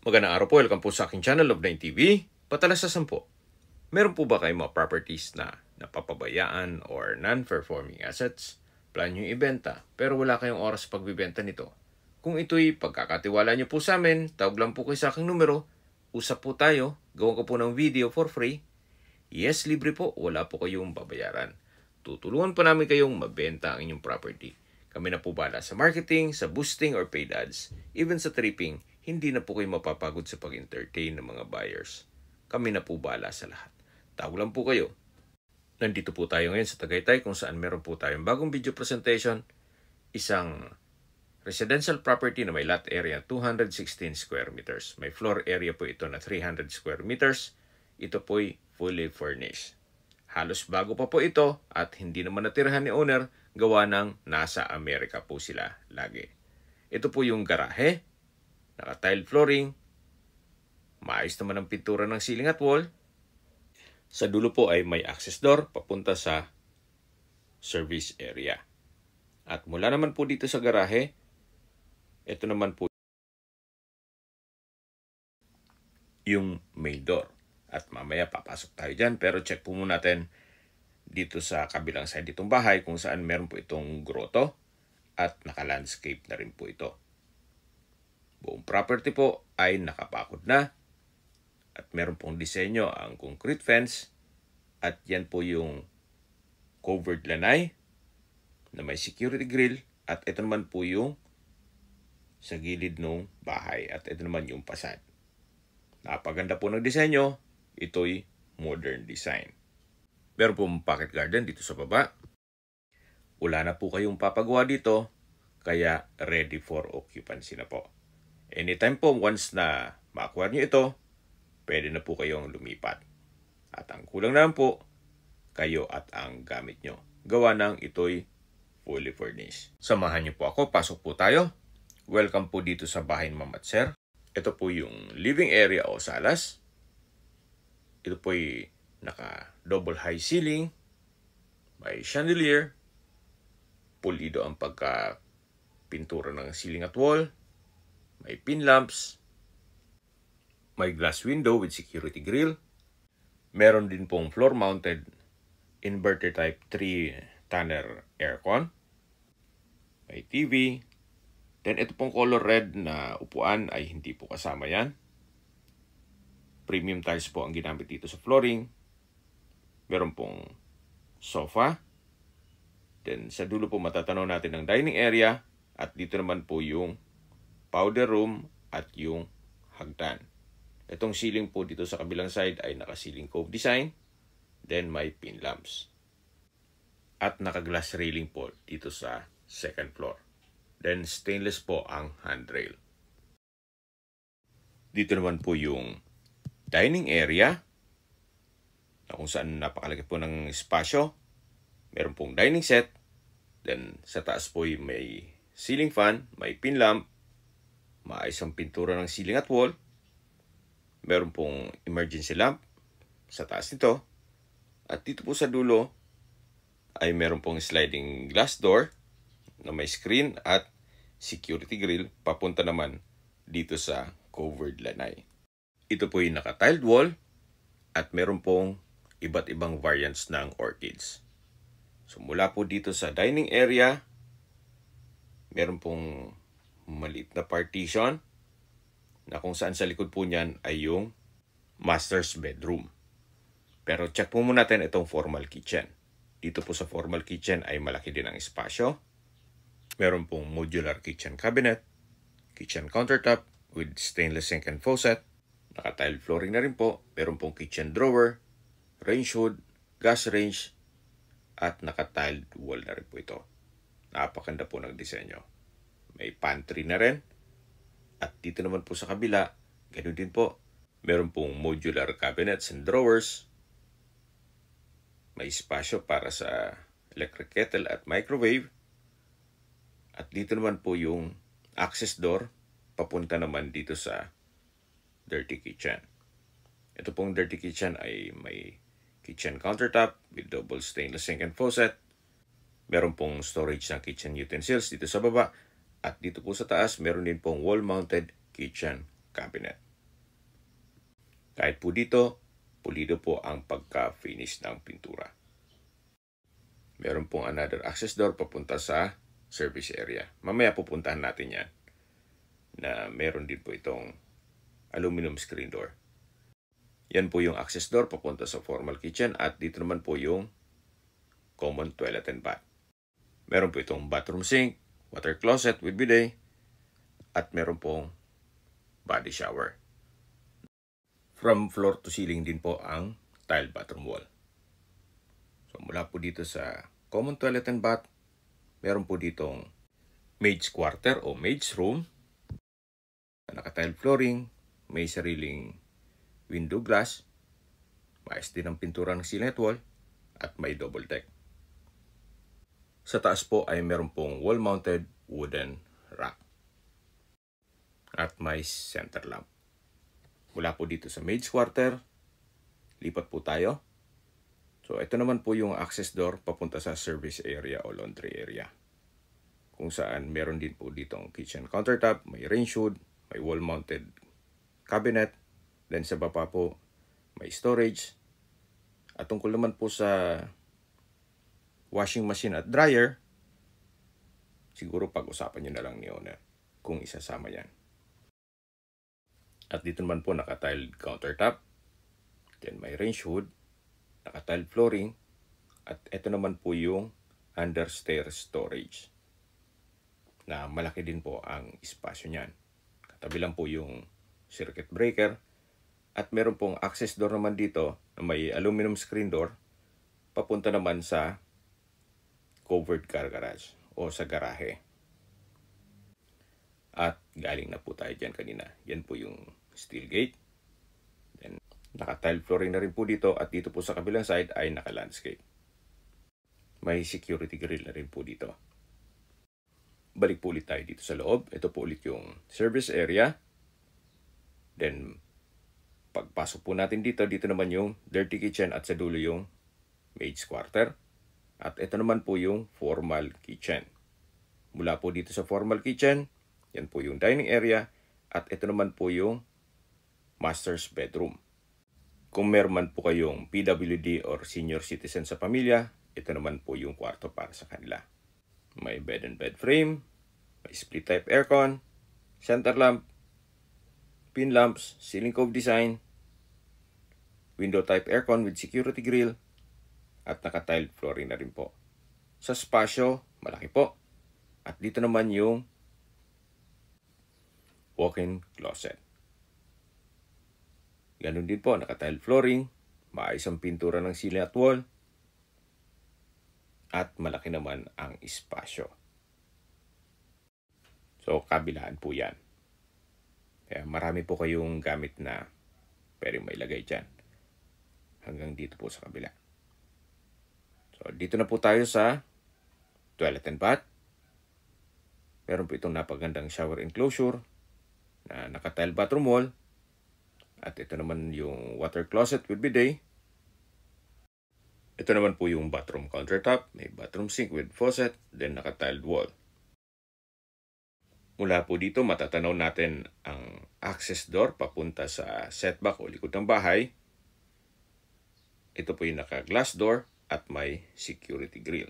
Magandang araw po, welcome po sa aking channel, Love9 TV. Patalasasan po, meron po ba kayong mga properties na napapabayaan or non-performing assets? Plan nyo ibenta, pero wala kayong oras sa pagbibenta nito. Kung ito'y pagkakatiwala nyo po sa amin, tawag lang po kayo sa aking numero, usap po tayo, gawa ko po ng video for free. Yes, libre po, wala po kayong babayaran. Tutulungan po namin kayong mabenta ang inyong property. Kami na po bala sa marketing, sa boosting or paid ads, even sa tripping. Hindi na po kayo mapapagod sa pag-entertain ng mga buyers. Kami na po bala sa lahat. Tawag lang po kayo. Nandito po tayo ngayon sa Tagaytay kung saan meron po tayong bagong video presentation. Isang residential property na may lot area 216 square meters. May floor area po ito na 300 square meters. Ito po'y fully furnished. Halos bago pa po ito at hindi naman natirahan ni owner, gawa ng nasa Amerika po sila lagi. Ito po yung garahe, naka-tile flooring, maayos naman ang pintura ng ceiling at wall. Sa dulo po ay may access door papunta sa service area. At mula naman po dito sa garahe, ito naman po yung main door. At mamaya papasok tayo dyan, pero check po muna natin dito sa kabilang side itong bahay kung saan meron po itong grotto at naka-landscape na rin po ito. Buong property po ay nakapakod na at meron pong disenyo ang concrete fence at yan po yung covered lanay na may security grill at ito naman po yung sa gilid ng bahay at ito naman yung fasad. Napaganda po ng disenyo, ito'y modern design. Meron pong pocket garden dito sa baba. Wala na po kayong papagawa dito, kaya ready for occupancy na po. Anytime po, once na ma-acquire nyo ito, pwede na po kayong lumipat. At ang kulang naman po, kayo at ang gamit nyo. Gawa ng ito'y fully furnished. Samahan nyo po ako, pasok po tayo. Welcome po dito sa bahay ni Ma'am at Sir. Ito po yung living area o salas. Ito po'y naka-double high ceiling, may chandelier, pulido ang pagka-pintura ng ceiling at wall, may pin lamps, may glass window with security grill, meron din pong floor-mounted inverter type 3 tonner aircon, may TV, then ito pong color red na upuan ay hindi po kasama yan. Premium tiles po ang ginamit dito sa flooring. Meron pong sofa. Then sa dulo po matatanaw natin ang dining area. At dito naman po yung powder room at yung hagdan. Itong ceiling po dito sa kabilang side ay naka-ceiling cove design. Then may pin lamps. At naka-glass railing po dito sa second floor. Then stainless po ang handrail. Dito naman po yung dining area na kung saan napakalaki po ng espasyo. Meron pong dining set. Then sa taas po may ceiling fan, may pin lamp, maayos ang pintura ng ceiling at wall. Meron pong emergency lamp sa taas nito. At dito po sa dulo ay meron pong sliding glass door na may screen at security grill papunta naman dito sa covered lanay. Ito po yung naka-tiled wall at meron pong iba't ibang variants ng orchids. So mula po dito sa dining area, meron pong maliit na partition na kung saan sa likod po niyan ay yung master's bedroom. Pero check po muna natin itong formal kitchen. Dito po sa formal kitchen ay malaki din ang espasyo. Meron pong modular kitchen cabinet, kitchen countertop with stainless sink and faucet. Naka-tile flooring na rin po. Meron pong kitchen drawer, range hood, gas range, at naka-tiled wall na rin po ito. Napakaganda po ng disenyo. May pantry na rin. At dito naman po sa kabila, ganoon din po. Meron pong modular cabinets and drawers. May espasyo para sa electric kettle at microwave. At dito naman po yung access door, papunta naman dito sa dirty kitchen. Ito pong dirty kitchen ay may kitchen countertop with double stainless sink and faucet. Meron pong storage ng kitchen utensils dito sa baba. At dito po sa taas, meron din pong wall-mounted kitchen cabinet. Kahit po dito, pulido po ang pagka-finish ng pintura. Meron pong another access door papunta sa service area. Mamaya pupuntahan natin yan na meron din po itong aluminum screen door. Yan po yung access door papunta sa formal kitchen at dito naman po yung common toilet and bath. Meron po itong bathroom sink, water closet with bidet, at meron pong body shower. From floor to ceiling din po ang tile bathroom wall. So mula po dito sa common toilet and bath, meron po ditong maid's quarter o maid's room. Naka-tile flooring, may sariling window glass, maayos din ang pintura ng ceiling at wall, at may double deck. Sa taas po ay meron pong wall-mounted wooden rack. At may center lamp. Mula po dito sa maid's quarter, lipat po tayo. So ito naman po yung access door papunta sa service area o laundry area. Kung saan meron din po dito ang kitchen countertop, may range hood, may wall-mounted cabinet, then sa baba po may storage. At tungkol naman po sa washing machine at dryer, siguro pag-usapan nyo na lang ni owner kung isasama yan. At dito naman po naka-tiled countertop, then may range hood, naka-tiled flooring, at ito naman po yung understairs storage na malaki din po ang espasyo niyan. Katabi lang po yung circuit breaker at meron pong access door naman dito na may aluminum screen door papunta naman sa covered car garage o sa garahe. At galing na po tayo dyan kanina. Yan po yung steel gate. Then, naka-tile flooring na rin po dito at dito po sa kabilang side ay naka-landscape. May security grill na rin po dito. Balik po ulit tayo dito sa loob. Ito po ulit yung service area. Then, pagpasok po natin dito, dito naman yung dirty kitchen at sa dulo yung maid's quarter. At ito naman po yung formal kitchen. Mula po dito sa formal kitchen, yan po yung dining area. At ito naman po yung master's bedroom. Kung meron man po kayong PWD or senior citizen sa pamilya, ito naman po yung kwarto para sa kanila. May bed and bed frame, may split type aircon, center lamp, pin lamps, ceiling cove design, window type aircon with security grill, at naka-tiled flooring na rin po. Sa spasyo, malaki po. At dito naman yung walk-in closet. Ganun din po, naka-tiled flooring, maayos ang pintura ng ceiling at wall, at malaki naman ang espasyo. So, kabilaan po yan. Kaya marami po kayong gamit na pwedeng mailagay dyan. Hanggang dito po sa kabila. So, dito na po tayo sa toilet and bath. Meron po itong napagandang shower enclosure na naka-tile bathroom wall. At ito naman yung water closet with bidet. Ito naman po yung bathroom countertop. May bathroom sink with faucet, then naka-tiled wall. Mula po dito, matatanaw natin ang access door papunta sa setback o likod ng bahay. Ito po yung naka-glass door at may security grill.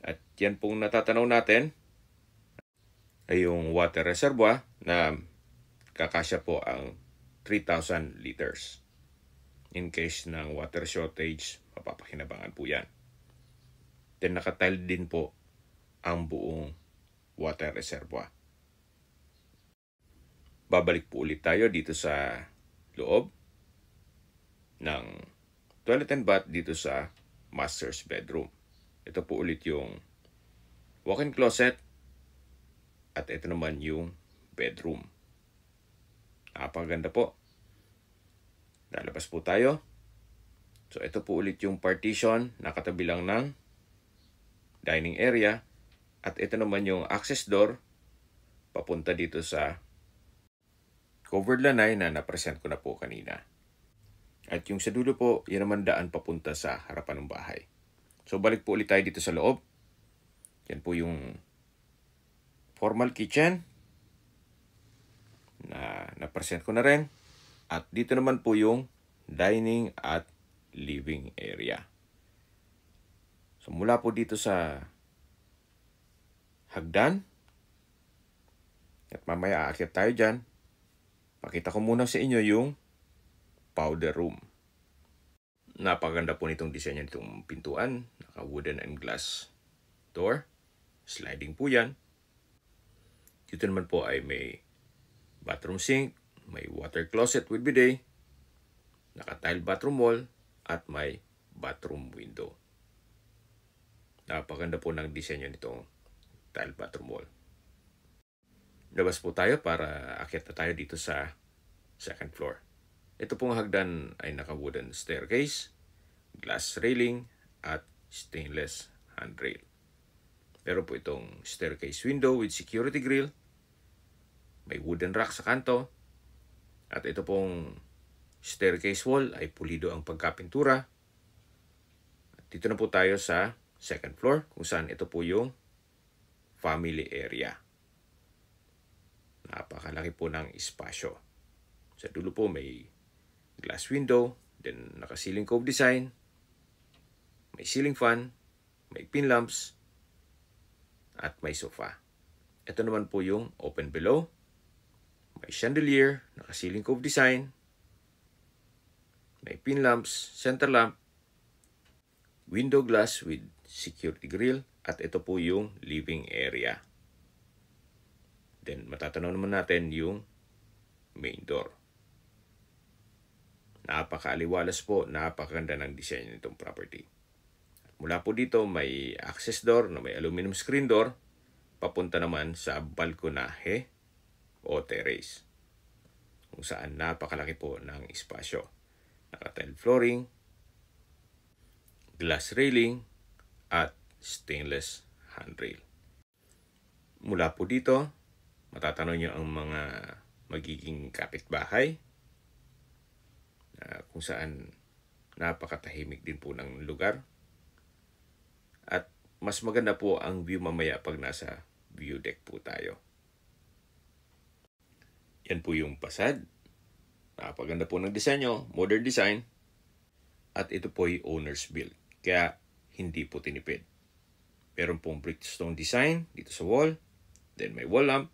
At yan pong natatanaw natin ay yung water reservoir na kakasya po ang 3,000 liters. In case ng water shortage, mapapakinabangan po yan. Then naka-tile din po ang buong water reservoir. Babalik po ulit tayo dito sa loob ng toilet and bath dito sa master's bedroom. Ito po ulit yung walk-in closet at ito naman yung bedroom. Napakaganda po. Lalabas po tayo. So ito po ulit yung partition na katabi lang ng dining area at ito naman yung access door papunta dito sa covered lanai na napresent ko na po kanina. At yung sa dulo po, yan naman daan papunta sa harapan ng bahay. So balik po ulit tayo dito sa loob. Yan po yung formal kitchen na napresent ko na rin. At dito naman po yung dining at living area. So mula po dito sa hagdan, at mamaya aakyat tayo dyan, pakita ko muna sa inyo yung powder room. Napakaganda po nitong disenyo nitong pintuan. Naka wooden and glass door. Sliding po yan. Dito naman po ay may bathroom sink, may water closet with bidet, naka-tile bathroom wall, at may bathroom window. Napakaganda po ng disenyo nitong tile bathroom wall. Labas po tayo para akyat na tayo dito sa second floor. Ito pong hagdan ay naka-wooden staircase, glass railing, at stainless handrail. Pero po itong staircase window with security grill, may wooden rack sa kanto, at ito pong staircase wall ay pulido ang pagkapintura. At dito na po tayo sa second floor kung saan ito po yung family area. Napakalaki po ng espasyo. Sa dulo po may glass window, then naka-ceiling cove design, may ceiling fan, may pin lamps, at may sofa. Ito naman po yung open below, may chandelier, naka-ceiling cove design, may pin lamps, center lamp, window glass with security grill, at ito po yung living area. Then matatanaw naman natin yung main door. Napakaaliwalas po, napakaganda ng disenyo nitong property. At mula po dito may access door na may aluminum screen door papunta naman sa balkonahe o terrace, kung saan napakalaki po ng espasyo. Naka-tile flooring, glass railing, at stainless handrail. Mula po dito, matatanaw nyo ang mga magiging kapitbahay, kung saan napakatahimik din po ng lugar. At mas maganda po ang view mamaya pag nasa view deck po tayo. Yan po yung fasad. Napakaganda po ng disenyo, modern design. At ito po ay owner's build, kaya hindi po tinipid. Meron pong brick stone design dito sa wall. Then may wall lamp.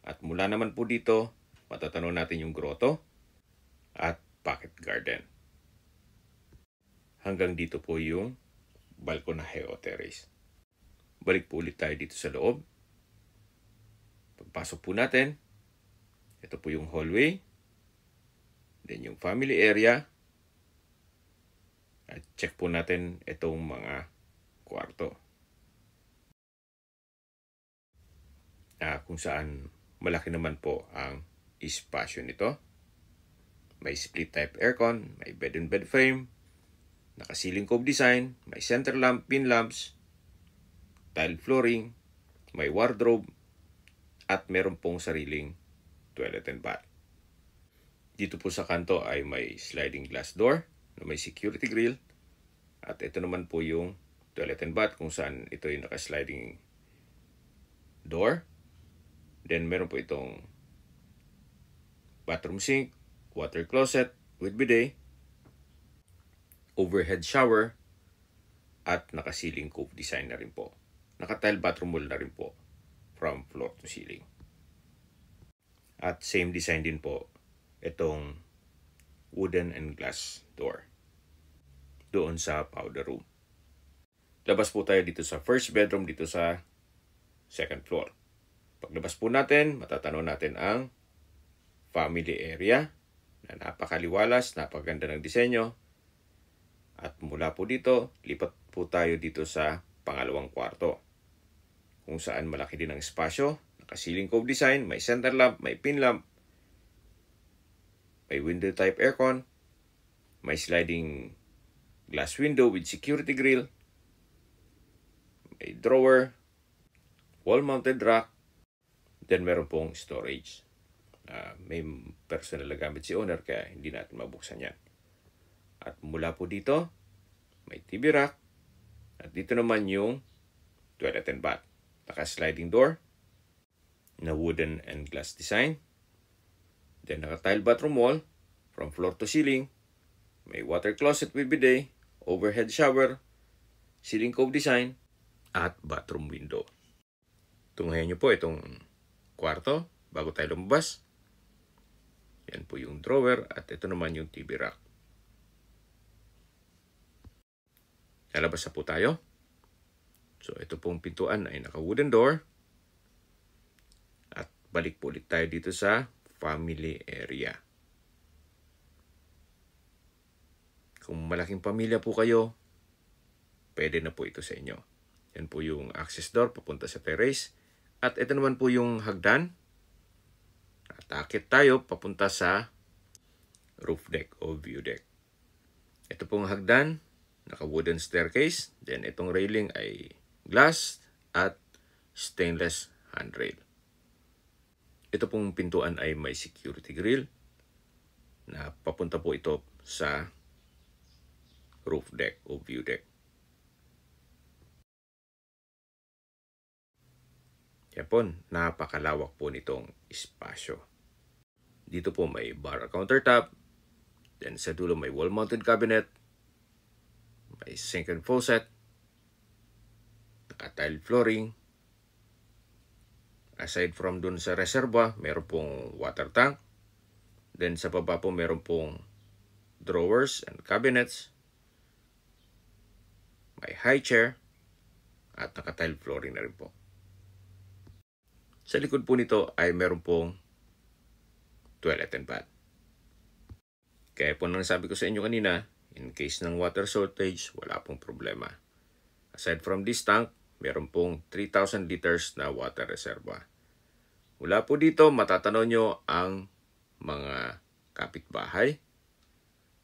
At mula naman po dito, matatanaw natin yung grotto at pocket garden. Hanggang dito po yung balkonahe o terrace. Balik po ulit tayo dito sa loob. Pagpasok po natin, ito po yung hallway. Then yung family area. At check po natin itong mga kwarto. Kung saan malaki naman po ang espasyo nito. May split type aircon, may bed and bed frame, naka-ceiling cove design, may center lamp, pin lamps, tile flooring, may wardrobe, at meron pong sariling toilet and bath. Dito po sa kanto ay may sliding glass door na may security grill, at ito naman po yung toilet and bath kung saan ito yung naka-sliding door. Then meron po itong bathroom sink, water closet with bidet, overhead shower, at naka-ceiling cove design na rin po. Naka-tile bathroom wall na rin po from floor to ceiling. At same design din po itong wooden and glass door doon sa powder room. Labas po tayo dito sa first bedroom dito sa second floor. Paglabas po natin, matatanaw natin ang family area na napakaliwalas, napakaganda ng disenyo. At mula po dito, lipat po tayo dito sa pangalawang kwarto, kung saan malaki din ang espasyo. Naka-ceiling cove design, may center lamp, may pin lamp, may window type aircon, may sliding glass window with security grill, may drawer, wall-mounted rack, then meron pong storage. May personal na gamit si owner kaya hindi natin mabuksan yan. At mula po dito, may TV rack. At dito naman yung toilet and bath. Naka-sliding door na wooden and glass design. Then naka-tile bathroom wall from floor to ceiling. May water closet with bidet, overhead shower, ceiling cove design, at bathroom window. Tunghayan nyo po itong kwarto bago tayo lumabas. Yan po yung drawer at ito naman yung TV rack. Lalabas na po tayo. So ito pong pintuan ay naka-wooden door. At balik po ulit tayo dito sa family area. Kung malaking pamilya po kayo, pwede na po ito sa inyo. Yan po yung access door papunta sa terrace. At ito naman po yung hagdan. At akit tayo papunta sa roof deck o view deck. Ito pong hagdan, naka-wooden staircase. Then itong railing ay glass at stainless handrail. Ito pong pintuan ay may security grill na papunta po ito sa roof deck o view deck. Yan po, napakalawak po nitong espasyo. Dito po may bar countertop. Then sa dulo may wall-mounted cabinet. May sink and faucet. Naka-tile flooring. Aside from dun sa reserva, meron pong water tank. Then sa baba po meron pong drawers and cabinets. May high chair. At naka-tile flooring na rin po. Sa likod po nito ay meron pong toilet and bath. Kaya po nang sabi ko sa inyo kanina, in case ng water shortage, wala pong problema. Aside from this tank, meron pong 3,000 liters na water reserva. Mula po dito, matatanaw nyo ang mga kapitbahay.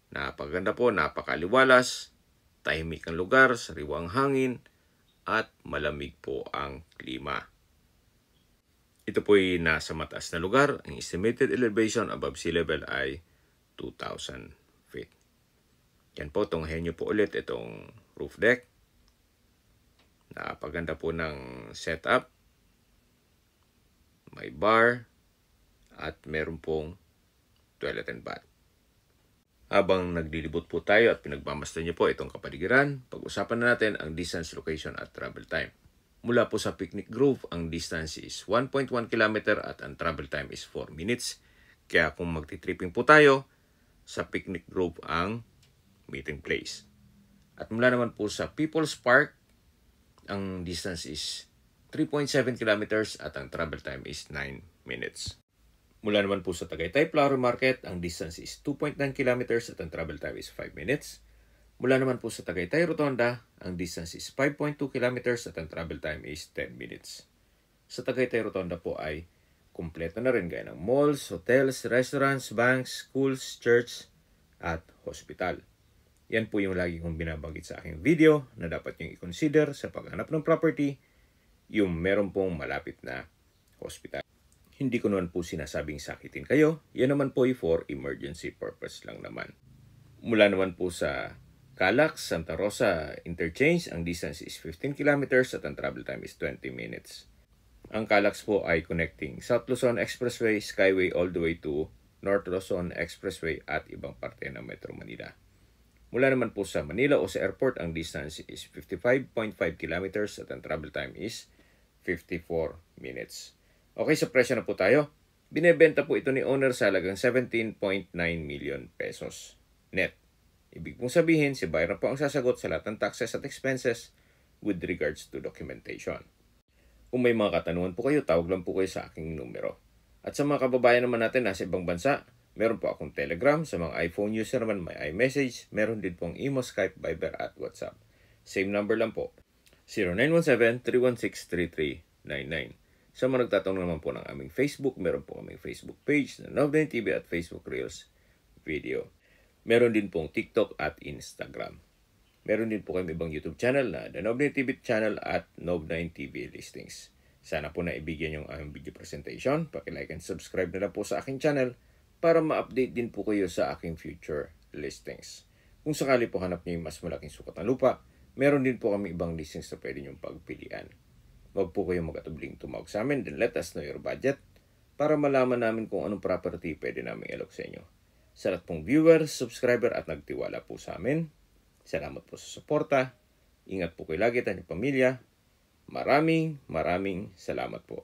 Napaganda po, napakaliwalas, tahimik ang lugar, sariwang hangin, at malamig po ang klima. Ito po ay nasa mataas na lugar. Ang estimated elevation above sea level ay 2,000 feet. Yan po, tunghayan nyo po ulit itong roof deck. Napaganda po ng setup. May bar at meron pong toilet and bath. Habang naglilibot po tayo at pinagmamasdan nyo po itong kapaligiran, pag-usapan na natin ang distance, location at travel time. Mula po sa Picnic Grove, ang distance is 1.1 km at ang travel time is 4 minutes. Kaya kung magti-tripping po tayo, sa Picnic Grove ang meeting place. At mula naman po sa People's Park, ang distance is 3.7 kilometers at ang travel time is 9 minutes. Mula naman po sa Tagaytay Flower Market, ang distance is 2.9 kilometers at ang travel time is 5 minutes. Mula naman po sa Tagaytay Rotonda, ang distance is 5.2 kilometers at ang travel time is 10 minutes. Sa Tagaytay Rotonda po ay kumpleto na rin gaya ng malls, hotels, restaurants, banks, schools, church, at hospital. Yan po yung lagi kong binabanggit sa aking video na dapat nyo i-consider sa paghanap ng property, yung meron pong malapit na hospital. Hindi ko naman po sinasabing sakitin kayo, yan naman po ay for emergency purpose lang naman. Mula naman po sa Calax, Santa Rosa Interchange, ang distance is 15 kilometers at ang travel time is 20 minutes. Ang Calax po ay connecting South Luzon Expressway, Skyway all the way to North Luzon Expressway at ibang parte ng Metro Manila. Mula naman po sa Manila o sa airport, ang distance is 55.5 kilometers at ang travel time is 54 minutes. Okay, sa presyo na po tayo. Binebenta po ito ni owner sa halagang 17.9 million pesos net. Ibig pong sabihin, si buyer na po ang sasagot sa lahat ng taxes at expenses with regards to documentation. Kung may mga katanungan po kayo, tawag lang po kayo sa aking numero. At sa mga kababayan naman natin nasa ibang bansa, meron po akong Telegram. Sa mga iPhone user naman may iMessage. Meron din pong Imo, Skype, Viber at WhatsApp. Same number lang po. 0917-316-3399. Sa mga nagtatanong naman po ng aming Facebook, meron po kaming Facebook page na Nov9 TV at Facebook Reels video. Meron din pong TikTok at Instagram. Meron din po kami ibang YouTube channel na The Nov9 TV channel at Nov9 TV Listings. Sana po naibigyan yung aming video presentation. Paki-like and subscribe na lang po sa aking channel para ma-update din po kayo sa aking future listings. Kung sakali po hanap niyo yung mas malaking sukat ng lupa, meron din po kami ibang listings na pwede niyong pagpilian. Huwag po kayong mag-atubling tumawag sa amin, then let us know your budget para malaman namin kung anong property pwede namin ilok sa inyo. Sa lahat pong viewers, subscriber at nagtiwala po sa amin, salamat po sa suporta. Ingat po kayo lagi at inyong pamilya. Maraming salamat po.